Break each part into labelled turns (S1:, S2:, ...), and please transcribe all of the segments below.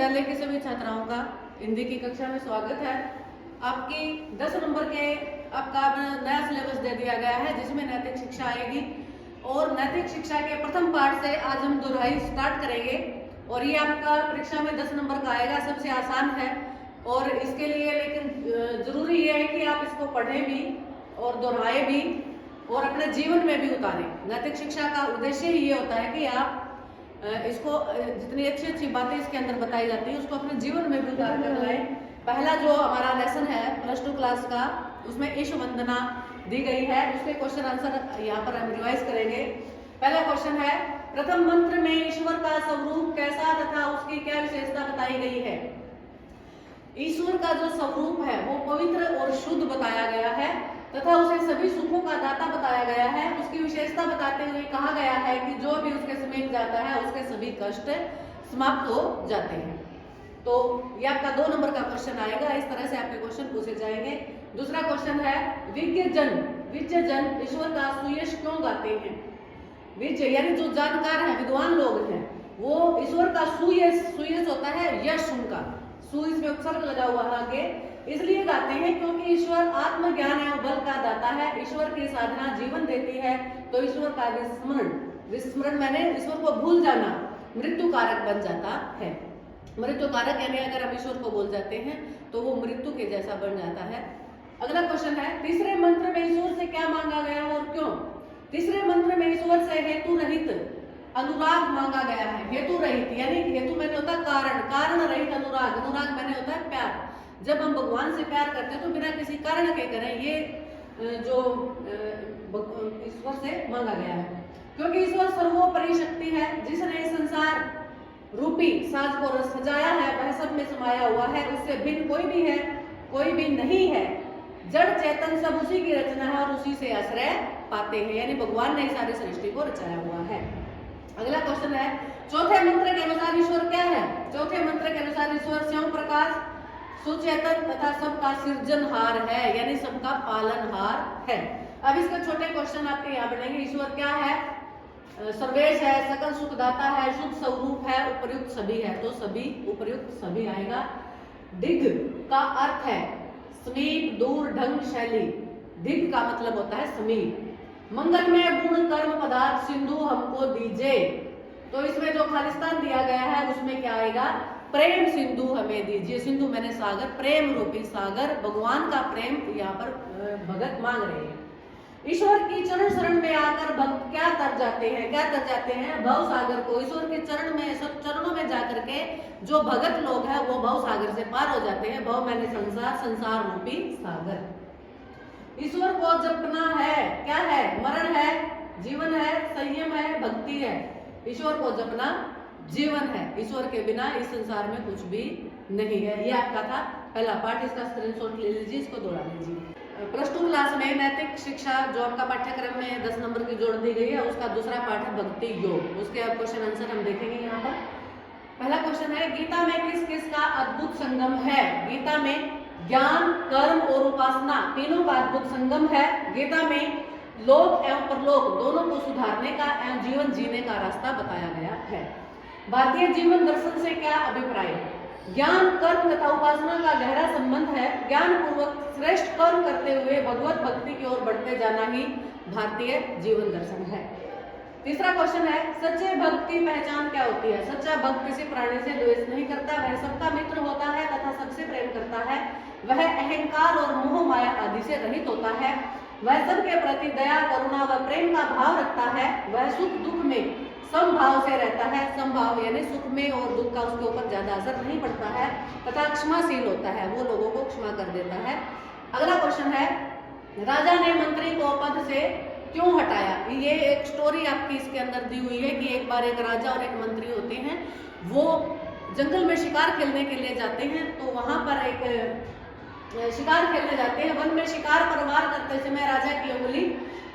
S1: विद्यालय के सभी छात्राओं का हिंदी की कक्षा में स्वागत है। आपकी 10 नंबर के आपका नया सिलेबस दे दिया गया है जिसमें नैतिक शिक्षा आएगी और नैतिक शिक्षा के प्रथम पाठ से आज हम दोहराई स्टार्ट करेंगे और ये आपका परीक्षा में 10 नंबर का आएगा, सबसे आसान है। और इसके लिए लेकिन जरूरी ये है कि आप इसको पढ़ें भी और दोहराए भी और अपने जीवन में भी उतारें। नैतिक शिक्षा का उद्देश्य ही ये होता है कि आप इसको जितनी अच्छी अच्छी बातें इसके अंदर बताई जाती है उसको अपने जीवन में भी उतार कर लाएं। पहला जो हमारा लेसन है +2 क्लास का, उसमें ईश वंदना दी गई है, उसके क्वेश्चन आंसर यहाँ पर हम रिवाइज करेंगे। पहला क्वेश्चन है, प्रथम मंत्र में ईश्वर का स्वरूप कैसा तथा उसकी क्या विशेषता बताई गई है। ईश्वर का जो स्वरूप है वो पवित्र और शुद्ध बताया गया है तथा उसे सभी सुखों का दाता बताया गया है। उसकी विशेषता बताते हुए कहा गया है कि जो भी उसके समीप जाता है उसके सभी कष्ट समाप्त हो जाते हैं। तो ये आपका 2 नंबर का क्वेश्चन आएगा, इस तरह से आपके क्वेश्चन पूछे जाएंगे। दूसरा क्वेश्चन है, विज्ञजन ईश्वर का सुयश क्यों गाते हैं। विज्ञ यानी जो जानकार है, विद्वान लोग हैं, वो ईश्वर का सुयश होता है यश, उनका सु इसमें उपसर्ग लगा हुआ है आगे, इसलिए गाते हैं क्योंकि ईश्वर आत्मज्ञान एवं बल का दाता है। ईश्वर की साधना जीवन देती है, तो ईश्वर का विस्मरण मैंने ईश्वर को भूल जाना मृत्यु कारक बन जाता है। मृत्यु कारक यानी अगर हम ईश्वर को भूल जाते हैं तो वो मृत्यु के जैसा बन जाता है। अगला क्वेश्चन है, तीसरे मंत्र में ईश्वर से क्या मांगा गया है और क्यों। तीसरे मंत्र में ईश्वर से हेतु रहित अनुराग मांगा गया है। हेतु रहित यानी हेतु मैंने होता है कारण रहित अनुराग मैंने होता है प्यार। जब हम भगवान से प्यार करते हैं तो बिना किसी कारण के करें, ये जो ईश्वर से मांगा गया है। क्योंकि ईश्वर सर्वोपरि शक्ति है, जिसने संसार रूपी साज को सजाया है वह सब में समाया हुआ है, उससे भिन्न कोई भी है कोई भी नहीं है। जड़ चेतन सब उसी की रचना है और उसी से आश्रय पाते हैं, यानी भगवान ने सारी सृष्टि को रचाया हुआ है। अगला क्वेश्चन है, चौथे मंत्र के अनुसार ईश्वर क्या है। चौथे मंत्र के अनुसार ईश्वर स्वयं प्रकाश, सुचेतन तथा सबका सृजनहार है, यानी सबका पालनहार है। अब इसके छोटे क्वेश्चन आपके यहाँ बनेंगे। ईश्वर क्या है। सर्वेश है, सकल सुखदाता है, शुद्ध स्वरूप है, उपर्युक्त सभी है, तो सभी उपर्युक्त सभी आएगा। दिग का अर्थ है समीप, दूर, ढंग, शैली। दिग का मतलब होता है समीप। मंगलमय गुण कर्म पदार्थ सिंधु हमको दीजिए, तो इसमें जो खालिस्तान दिया गया है उसमें क्या आएगा, प्रेम सिंधु हमें दीजिए। सिंधु मैंने सागर, प्रेम रूपी सागर, भगवान का प्रेम यहाँ पर भगत मांग रहे हैं। ईश्वर की चरण शरण में आकर भक्त क्या तर जाते हैं भव सागर को। ईश्वर के चरण में, सब चरणों में जाकर के जो भगत लोग हैं वो भव सागर से पार हो जाते हैं। भव मैंने संसार रूपी सागर। ईश्वर को जपना है, क्या है, मरण है, जीवन है, संयम है, भक्ति है। ईश्वर को जपना जीवन है, ईश्वर के बिना इस संसार में कुछ भी नहीं है। ये आपका था पहला पाठ, इसका स्क्रीनशॉट ले लीजिए, इसको दोहरा लीजिए। +2 क्लास में नैतिक शिक्षा जो आपका पाठ्यक्रम में 10 नंबर की जोड़ दी गई है उसका दूसरा पाठ है भक्ति योग। उसके अब क्वेश्चन आंसर हम देखेंगे यहाँ पर। पहला क्वेश्चन है, गीता में किस किस का अद्भुत संगम है। गीता में ज्ञान, कर्म और उपासना तीनों का अद्भुत संगम है। गीता में लोक एवं परलोक दोनों को सुधारने का एवं जीवन जीने का रास्ता बताया गया है। भारतीय जीवन दर्शन से क्या अभिप्राय है। ज्ञान, कर्म तथा उपासना का गहरा संबंध है। ज्ञान पूर्वक श्रेष्ठ कर्म करते हुए भगवत भक्ति की ओर बढ़ते जाना ही भारतीय जीवन दर्शन है। तीसरा क्वेश्चन है, सच्चे भक्त की पहचान क्या होती है। सच्चा भक्त किसी प्राणी से द्वेष नहीं करता, वह सबका मित्र होता है तथा सबसे प्रेम करता है। वह अहंकार और मोह माया आदि से रहित होता है। वह सबके प्रति दया, करुणा व प्रेम का भाव रखता है। वह सुख दुख में समभाव से रहता है। समभाव यानी सुख में और दुख का उसके ऊपर ज्यादा असर नहीं पड़ता है तथा क्षमाशील होता है, वो लोगों को क्षमा कर देता है। अगला क्वेश्चन है, राजा ने मंत्री को पद से क्यों हटाया। ये एक स्टोरी आपकी इसके अंदर दी हुई है कि एक बार एक राजा और एक मंत्री होते हैं, वो जंगल में शिकार खेलने के लिए जाते हैं। तो वहां पर एक शिकार खेलने जाते हैं, वन में शिकार पर वार करते समय राजा की उंगली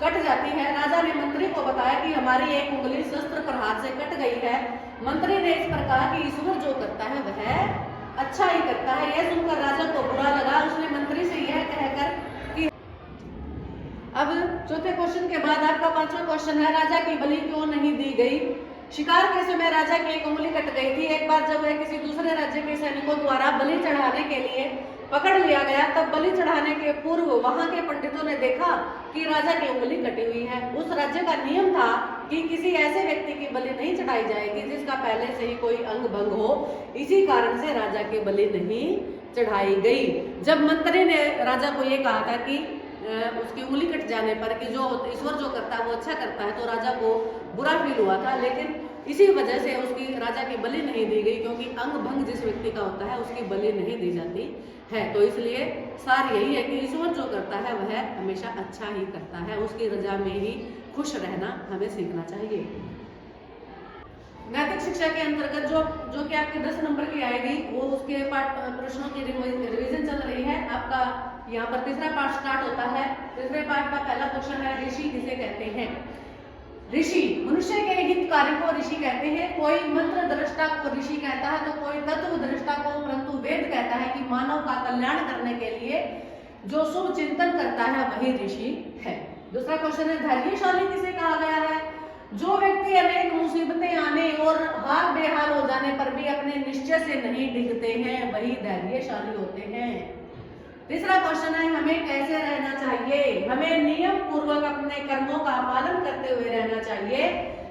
S1: कट जाती है। राजा ने मंत्री को बताया कि हमारी एक उंगली शस्त्र प्रहार से कट गई है। मंत्री ने इस पर कहा कि ईश्वर जो करता है वह अच्छा ही करता है। यह सुनकर राजा को बुरा लगा। उसने मंत्री से यह कहकर कि अब चौथे क्वेश्चन के बाद आपका 5वां क्वेश्चन है, राजा की बलि क्यों नहीं दी गई। शिकार के समय राजा की एक उंगली कट गई थी। एक बार जब वह किसी दूसरे राज्य के सैनिकों द्वारा बलि चढ़ाने के लिए पकड़ लिया गया, तब बलि चढ़ाने के पूर्व वहां के पंडितों ने देखा कि राजा की उंगली कटी हुई है। उस राज्य का नियम था कि किसी ऐसे व्यक्ति की बलि नहीं चढ़ाई जाएगी जिसका पहले से ही कोई अंग भंग हो। इसी कारण से राजा की बलि नहीं चढ़ाई गई। जब मंत्री ने राजा को ये कहा था कि उसकी उंगली कट जाने पर कि जो ईश्वर जो करता है वो अच्छा करता है, तो राजा को बुरा फील हुआ था, लेकिन इसी वजह से उसकी राजा की बलि नहीं दी गई, क्योंकि अंग भंग जिस व्यक्ति का होता है उसकी बलि नहीं दी जाती है। तो इसलिए सार यही है कि ईश्वर जो करता है वह हमेशा अच्छा ही करता है, उसकी रजा में ही खुश रहना हमें सीखना चाहिए। नैतिक शिक्षा के अंतर्गत जो कि आपके 10 नंबर की आएगी, वो उसके पाठ प्रश्नों की रिवीजन चल रही है। आपका यहाँ पर तीसरा पार्ट स्टार्ट होता है। तीसरे पार्ट का पहला क्वेश्चन है, ऋषि किसे कहते हैं? ऋषि मनुष्य के हितकारी को ऋषि कहते हैं। कोई मंत्र दृष्टा को ऋषि कहता है, तो कोई तत्व दृष्टा को, परंतु वेद कहता है कि मानव का कल्याण करने के लिए जो शुभ चिंतन करता है वही ऋषि है। दूसरा क्वेश्चन है, धैर्यशाली किसे कहा गया है? जो व्यक्ति अनेक मुसीबतें आने और हाल बेहाल हो जाने पर भी अपने निश्चय से नहीं डिगते हैं वही धैर्यशाली होते हैं। तीसरा क्वेश्चन है, हमें कैसे रहना चाहिए? हमें नियम पूर्वक अपने कर्मों का पालन करते हुए रहना चाहिए।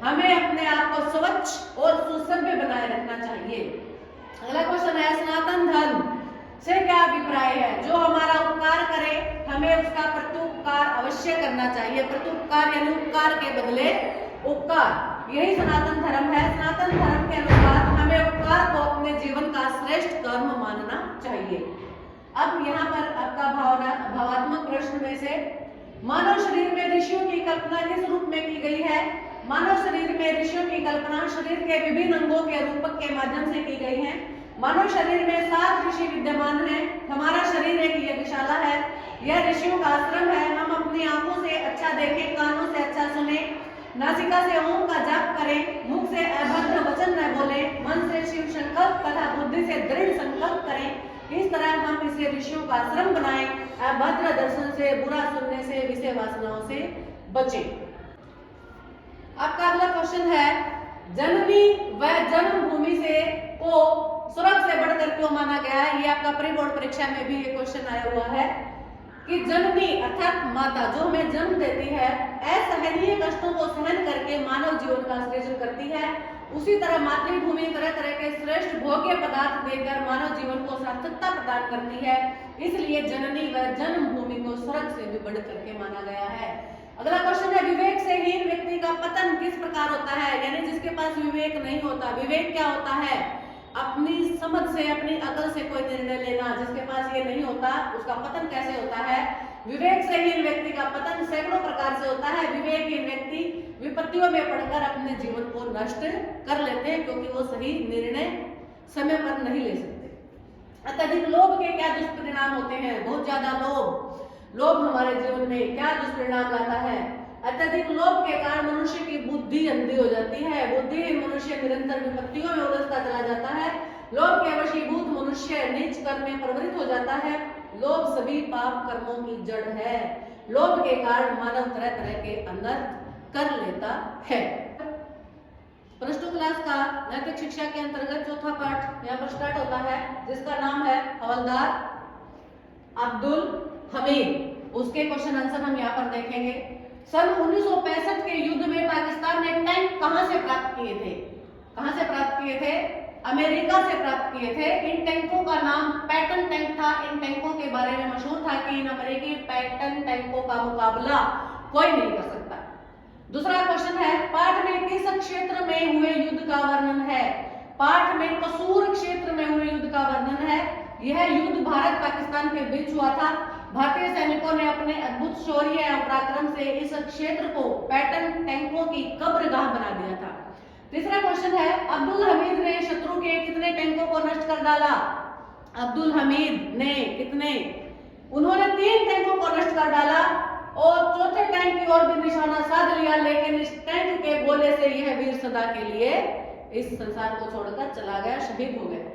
S1: हमें अपने आप को स्वच्छ और सुसभ्य बनाए रखना चाहिए। अगला क्वेश्चन है, सनातन धर्म से क्या अभिप्राय है? जो हमारा उपकार करे हमें उसका प्रत्युपकार अवश्य करना चाहिए। प्रत्युपकार यानी उपकार के बदले उपकार, यही सनातन धर्म है। सनातन धर्म के अनुसार हमें उपकार को अपने जीवन का श्रेष्ठ कर्म मानना चाहिए। अब यहाँ पर आपका भावात्मक प्रश्न में से, मानव शरीर में ऋषियों की कल्पना किस रूप में की गई है? मानव शरीर में ऋषियों की कल्पना शरीर के विभिन्न अंगों के रूपक के माध्यम से की गई है। मानव शरीर में 7 ऋषि विद्यमान हैं। हमारा शरीर एक यज्ञशाला है, यह ऋषियों का आश्रम है। हम अपनी आंखों से अच्छा देखें, कानों से अच्छा सुने, नासिका से ओम का जाप करें, मुख से अभद्र वचन न बोले, मन से शिव संकल्प तथा बुद्धि से दृढ़ संकल्प करें। इस तरह हम इसे ऋषियों का आश्रम बनाएं। अभद्र दर्शन से, बुरा सुनने से, विषय वासनाओं से बचें। आपका अगला क्वेश्चन है, जननी व जन्मभूमि से को स्वर्ग से बढ़कर क्यों माना गया है? ये आपका प्री बोर्ड परीक्षा में भी ये क्वेश्चन आया हुआ है कि जननी अर्थात माता जो हमें जन्म देती है, असहनीय कष्टों को सहन करके मानव जीवन का सृजन करती है। उसी तरह मातृभूमि तरह तरह के श्रेष्ठ भोग्य पदार्थ देकर मानव जीवन को सार्थकता प्रदान करती है। इसलिए जननी व जन्मभूमि को स्वर्ग से भी बढ़ करके माना गया है। अगला क्वेश्चन है, विवेक से हीन व्यक्ति का पतन किस प्रकार होता है? यानी जिसके पास विवेक नहीं होता। विवेक क्या होता है? अपनी समझ से, अपनी अकल से कोई निर्णय लेना। जिसके पास ये नहीं होता उसका पतन कैसे होता है? विवेक से हीन व्यक्ति का पतन सैकड़ों प्रकार से होता है। विवेकहीन व्यक्ति विपत्तियों में पड़कर अपने जीवन को नष्ट कर लेते हैं, क्योंकि वो सही निर्णय समय पर नहीं ले सकते। अत्यधिक लोभ के क्या दुष्परिणाम होते हैं? बहुत ज्यादा लोभ हमारे जीवन में क्या दुष्परिणाम लाता है? अत्यधिक लोभ के कारण मनुष्य की बुद्धि अंधी हो जाती है। बुद्धिहीन मनुष्य निरंतर विपत्तियों में उलझता चला जाता है। लोभ के वशीभूत मनुष्य नीच कर्म में प्रवृत्त हो जाता है। लोभ सभी पाप कर्मों की जड़ है। लोभ के कारण मानव तरह तरह के अनर्थ कर लेता है। प्लस 2 क्लास का नैतिक शिक्षा के अंतर्गत चौथा पाठ यहाँ पर स्टार्ट होता है, जिसका नाम है हवलदार अब्दुल हमीद। उसके क्वेश्चन आंसर हम यहाँ पर देखेंगे। सन 1965 के युद्ध में पाकिस्तान ने टैंक कहां से प्राप्त किए थे? कहां से प्राप्त किए थे? अमेरिका से प्राप्त किए थे। इन टैंकों का नाम पैटन टैंक था। इन टैंकों के बारे में मशहूर था कि इन अमेरिकी पैटन टैंकों का मुकाबला कोई नहीं कर सकता। दूसरा क्वेश्चन है, पाठ में किस क्षेत्र में हुए युद्ध का वर्णन है? पाठ में कसूर क्षेत्र में हुए युद्ध का वर्णन है। यह युद्ध भारत पाकिस्तान के बीच हुआ था। भारतीय सैनिकों ने अपने अद्भुत शौर्य और पराक्रम से इस क्षेत्र को पैटन टैंकों की कब्रगाह बना दिया था। तीसरा क्वेश्चन है, अब्दुल हमीद ने शत्रु के कितने टैंकों को नष्ट कर डाला? अब्दुल हमीद ने कितने? उन्होंने 3 टैंकों को नष्ट कर डाला और चौथे टैंक की ओर भी निशाना साध लिया, लेकिन इस टैंक के गोले से यह वीर सदा के लिए इस संसार को छोड़कर चला गया, शहीद हो गया।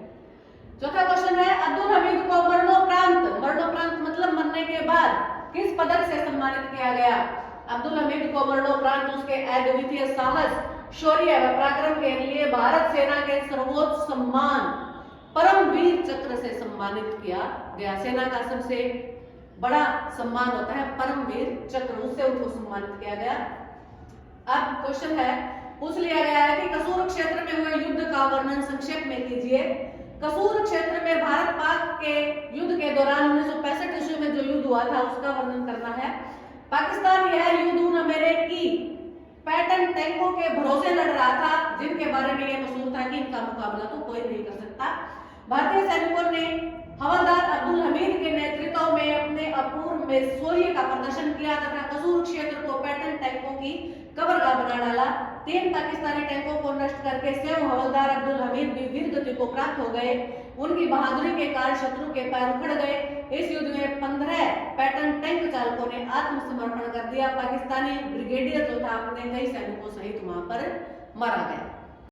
S1: चौथा क्वेश्चन है, अब्दुल हमीद को मरणोपरांत मतलब मरने के बाद किस पदक से सम्मानित किया गया? अब्दुल हमीद को मरणोपरांत उसके अद्वितीय साहस, शौर्य व पराक्रम के लिए भारत सेना के सर्वोच्च सम्मान परमवीर चक्र से सम्मानित किया गया। सेना का सबसे बड़ा सम्मान होता है परमवीर चक्र, उससे उनको सम्मानित किया गया। अब क्वेश्चन है, पूछ लिया गया है कि कसूर क्षेत्र में हुए युद्ध का वर्णन संक्षेप में कीजिए। कसूर क्षेत्र में भारत पाक के युद्ध के दौरान 1965 ईस्वी में जो युद्ध हुआ था उसका वर्णन करना है। पाकिस्तान यह युद्ध उन अमेरिकी पैटर्न टैंकों के भरोसे लड़ रहा था जिनके बारे में यह मशहूर था कि इनका मुकाबला तो कोई नहीं कर सकता। भारतीय सैनिकों ने हवलदार अब्दुल हमीद के नेतृत्व में अपने अपूर्व में शौर्य का प्रदर्शन किया तथा कसूर क्षेत्र को पैटर्न टैंकों की कब्रगाह बना डाला। 3 पाकिस्तानी टैंकों को नष्ट करके स्वयं हवलदार अब्दुल हमीद भी वीर गति को प्राप्त हो गए। उनकी बहादुरी के कारण शत्रु के पैर उखड़ गए। इस युद्ध में 15 पैटर्न टैंक चालकों ने आत्मसमर्पण कर दिया। पाकिस्तानी ब्रिगेडियर जो था अपने कई सैनिकों सहित वहां पर मारा गया।